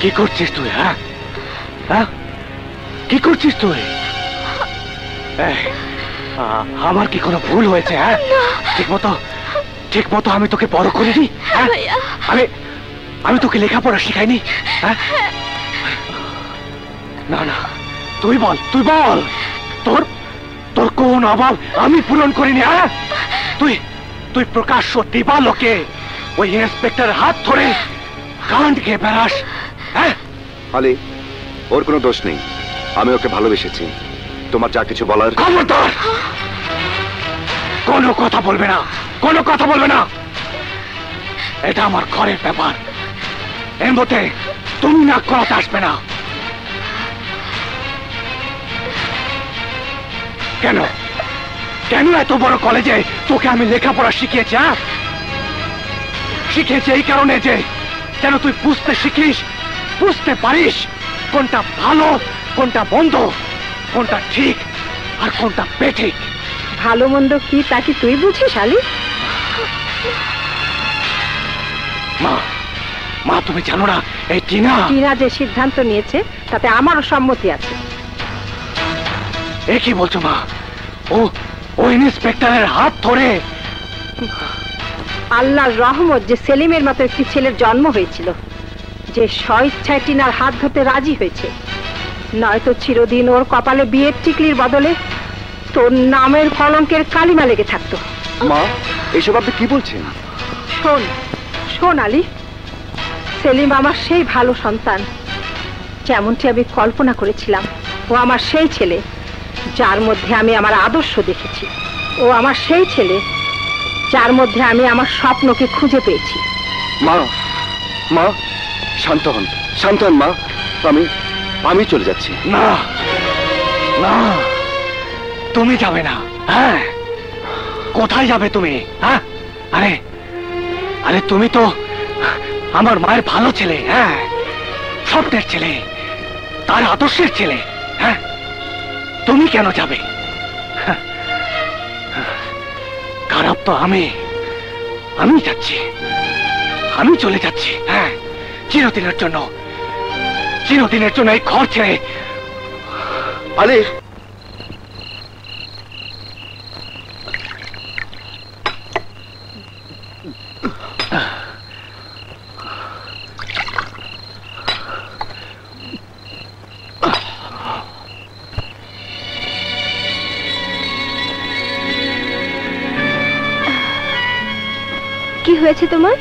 কি করছিস তুই? হ্যাঁ হ্যাঁ, কি করছিস তুই? আমার কি কোনো ভুল হয়েছে? হ্যাঁ, ঠিক মতো আমি তোকে বড় করিনি? আমি তোকে লেখাপড়া শিখাইনি? হ্যাঁ, না না, তুই বল তোর কোন অভাব আমি পূরণ করিনি? হ্যাঁ, তুই প্রকাশ্য দিবালোকে ওই ইন্সপেক্টরের হাত ধরে কান খেয়ে বেড়াস। হ্যাঁ আলী, ওর কোনো দোষ নেই, আমি ওকে ভালোবেসেছি। তোমার যা কিছু বলার। খবরদার, কোনো কথা বলবে না, এটা আমার ঘরের ব্যাপার, এর মধ্যে তুমি নাক করাতে আসবে না। কেন এত বড় কলেজে তোকে আমি লেখাপড়া শিখিয়েছি? শিখিয়েছি এই কারণে যে কেন তুই বুঝতে পারিস কোনটা ভালো, কোনটা মন্দ, কোনটা ঠিক আর কোনটা বেঠিক। ভালো মন্দ কি তা কি তুই বুঝিস আলী? মা তুমি জানো না এই টিনা যে সিদ্ধান্ত নিয়েছে তাতে আমারও সম্মতি আছে। এ কি বলছো মা? ও ইন্সপেক্টরের হাত ধরে। আল্লাহর রহমত যে সেলিমের মতো একটি ছেলের জন্ম হয়েছিল, যে স্বইচ্ছায় টিনার হাত ধরতে রাজি হয়েছে, নয়তো চিরদিন ওর কপালে বিয়ের টিকলির বদলে তোর নামের কলঙ্কের কালিমা লেগে থাকতো। মা, এইসব আপনি কি বলছেন? শোন আলী, সেলিম আমার সেই ভালো সন্তান যেমনটি আমি কল্পনা করেছিলাম। ও আমার সেই ছেলে যার মধ্যে আমি আমার আদর্শ দেখেছি। ও আমার সেই ছেলে যার মধ্যে আমি আমার স্বপ্নকে খুঁজে পেয়েছি। মা শান্ত হন মা, আমি চলে যাচ্ছি। না না, তুমি যাবে না। হ্যাঁ, কোথায় যাবে তুমি? হ্যাঁ, আরে তুমি তো আমার মায়ের ভালো ছেলে, হ্যাঁ, স্বপ্নের ছেলে, তার আদর্শের ছেলে। হ্যাঁ, তুমি কেন যাবে? খারাপ তো আমি যাচ্ছি, আমি চলে যাচ্ছি। হ্যাঁ, চিরদিনের জন্য এই ঘর ছেড়ে। আলী, কি হয়েছে তোমার?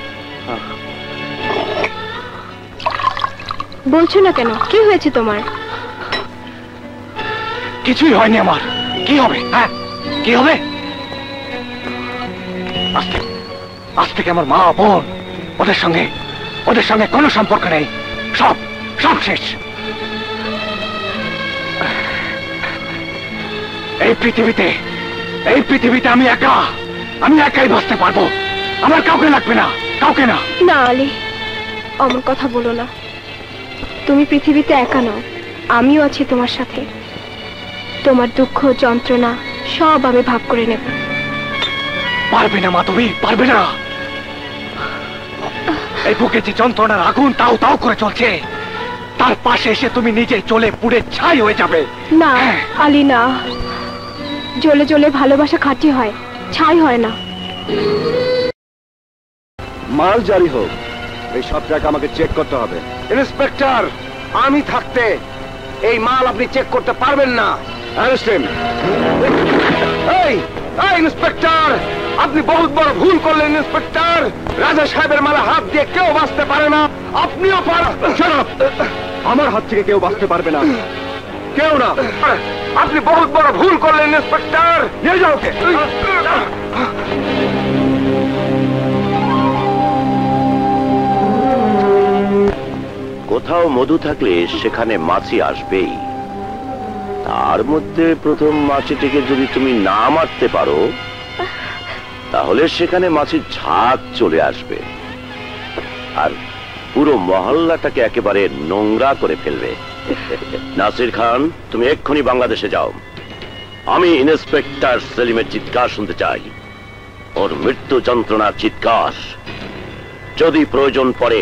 বলছো না কেন? কি হয়েছে তোমার? কিছুই হয়নি আমার। কি হবে? হ্যাঁ, কি হবে? আজ থেকে আমার মা বোন ওদের সঙ্গে কোনো সম্পর্ক নেই। সব শেষ। এই পৃথিবীতে আমি একাই বাঁচতে পারবো। আমার কাউকে লাগবে না, কাউকে না। না আলী, অমন কথা বলো না। তুমি পৃথিবীতে একা নও, আমিও আছি তোমার সাথে। তোমার দুঃখ যন্ত্রণা সব আমি ভাগ করে নেব। পারবে না মা, তুমি পারবে না। এই বুকে যে যন্ত্রণার আগুন তাও করে চলছে, তার পাশে এসে তুমি নিজে জ্বলে পুড়ে ছাই হয়ে যাবে। না আলী, না। জ্বলে ভালোবাসা খাঁটি হয়, ছাই হয় না। মাল জারি হোক, এই সব জায়গা আমাকে চেক করতে হবে। ইন্সপেক্টর, আমি থাকতে এই মাল আপনি চেক করতে পারবেন না। এই ইন্সপেক্টর, আপনি বহুত বড় ভুল করলেন। ইন্সপেক্টর, রাজা সাহেবের মালে হাত দিয়ে কেউ বাঁচতে পারে না, আপনিও পারেন। আমার হাত থেকে কেউ বাঁচতে পারবে না, কেউ না। আপনি বহুত বড় ভুল করলেন ইন্সপেক্টর। নিয়ে যাও ওকে। কোথাও মধু থাকলে সেখানে মাছি আসবেই। তার মধ্যে প্রথম মাছিটিকে যদি তুমি না মারতে পারো, তাহলে সেখানে মাছির ঝাঁক চলে আসবে আর পুরো মহল্লাটাকে একেবারে নোংরা করে ফেলবে। নাসির খান, তুমি এক্ষুনি বাংলাদেশে যাও। আমি ইন্সপেক্টর সেলিমের চিৎকার শুনতে চাই, ওর মৃত্যু যন্ত্রণার চিৎকার। যদি প্রয়োজন পড়ে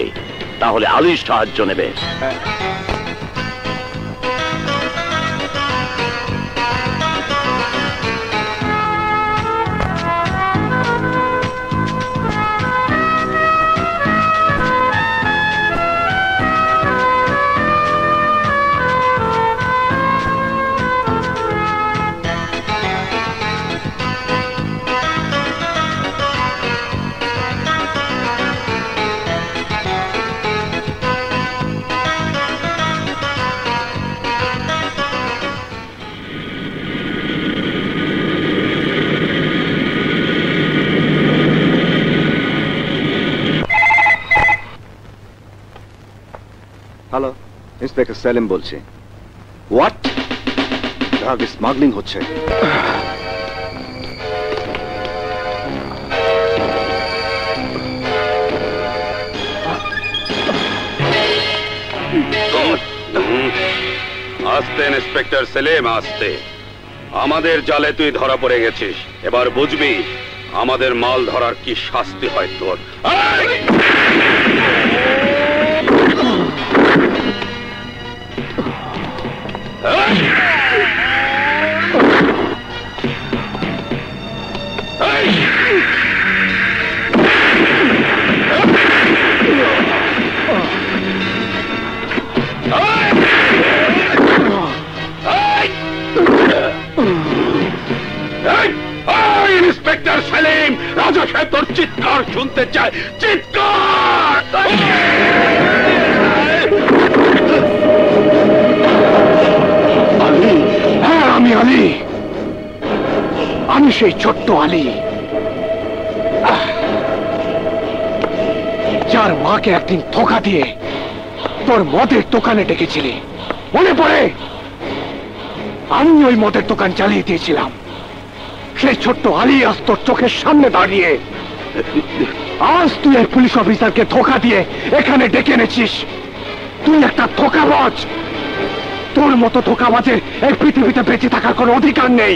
তাহলে আলীর সাহায্য নেবে। হ্যালো, ইন্সপেক্টর সেলিম বলছি। হোয়াট? ড্রাগ স্মাগলিং হচ্ছে। আস্তে ইন্সপেক্টর সেলিম, আস্তে। আমাদের জালে তুই ধরা পড়ে গেছিস, এবার বুঝবি আমাদের মাল ধরার কি শাস্তি হয় তোর। ইন্সপেক্টর সেলিম, রাজা সাহেব তোর চিৎকার শুনতে চায়, চিৎকার! আলী, হ্যাঁ আমি আলী, আমি সেই ছোট্ট আলী যার মাকে একদিন ধোঁকা দিয়ে তোর মদের দোকানে ডেকেছিলি, মনে পড়ে? আমি ওই মদের দোকান চালিয়ে দিয়েছিলাম। সেই ছোট্ট আলী আজ তোর চোখের সামনে দাঁড়িয়ে। আজ তুই এই পুলিশ অফিসারকে ধোঁকা দিয়ে এখানে ডেকে এনেছিস। তুই একটা ধোঁকাবাজ। তোর মতো ধোঁকাবাজের এই পৃথিবীতে বেঁচে থাকার কোনো অধিকার নেই।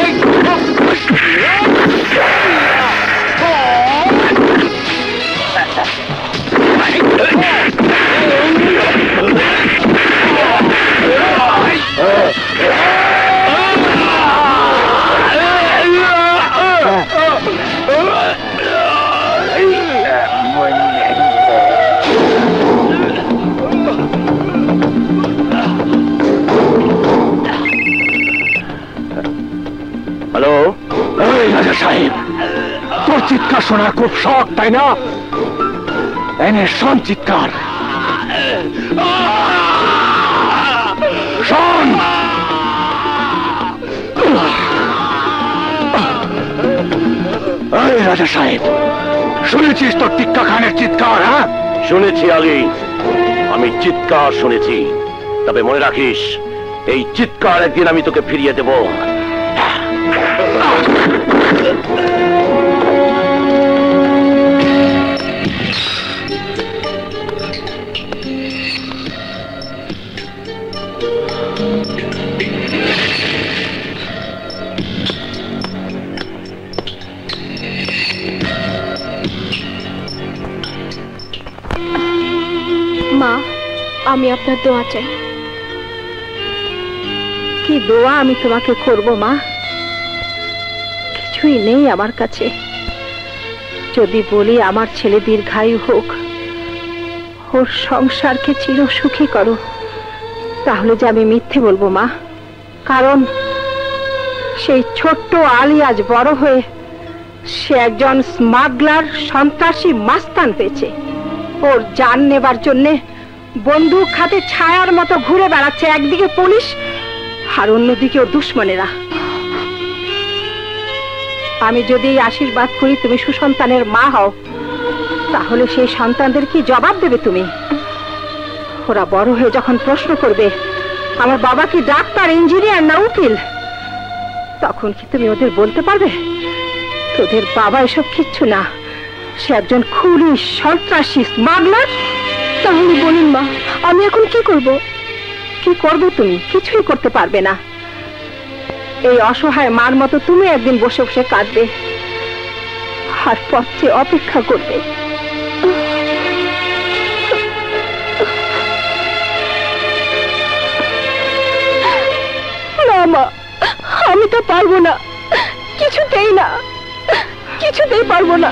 Hey! হ্যালো, এই রাজা সাহেব, তোর চিৎকার শোনার খুব শখ, তাই না? এনে শোন চিৎকার, শোন। এই রাজা সাহেব, শুনেছিস তোর টিক্কা খানের চিৎকার? হ্যাঁ, শুনেছি আলী, আমি চিৎকার শুনেছি। তবে মনে রাখিস, এই চিৎকার একদিন আমি তোকে ফিরিয়ে দেব। মা, আমি আপনার দোয়া চাই। কি দোয়া আমি তোমাকে করব মা? কিছুই নেই আমার কাছে। যদি বলি আমার ছেলে দীর্ঘায়ু হোক, ওর সংসারকে চির সুখী করো, তাহলে যে আমি মিথ্যে বলবো মা। কারণ সেই ছোট্ট আলী আজ বড় হয়ে সে একজন স্মাগলার, সন্ত্রাসী মাস্তান পেয়েছে। ওর জান নেবার জন্যে বন্দুক হাতে ছায়ার মতো ঘুরে বেড়াচ্ছে, একদিকে পুলিশ আর অন্যদিকে ওর দুশ্মনেরা। আমি যদি আশীর্বাদ করি তুমি সুসন্তানের মা হও, তাহলে সেই সন্তানদের কি জবাব দেবে তুমি? ওরা বড় হয়ে যখন প্রশ্ন করবে আমার বাবা কি ডাক্তার, ইঞ্জিনিয়ার না উকিল, তখন কি তুমি ওদের বলতে পারবে তোদের বাবা এসব কিচ্ছু না, সে একজন খুনি, সন্ত্রাসী, স্মাগলার? তাহলে বলুন মা, আমি এখন কি করব? কি করবে তুমি? কিছুই করতে পারবে না। এই অসহায় মার মতো তুমি একদিন বসে বসে কাঁদবে আর পথে অপেক্ষা করবে। না মা, আমি তো পারবো না, কিছুতেই না, কিছুতেই পারবো না।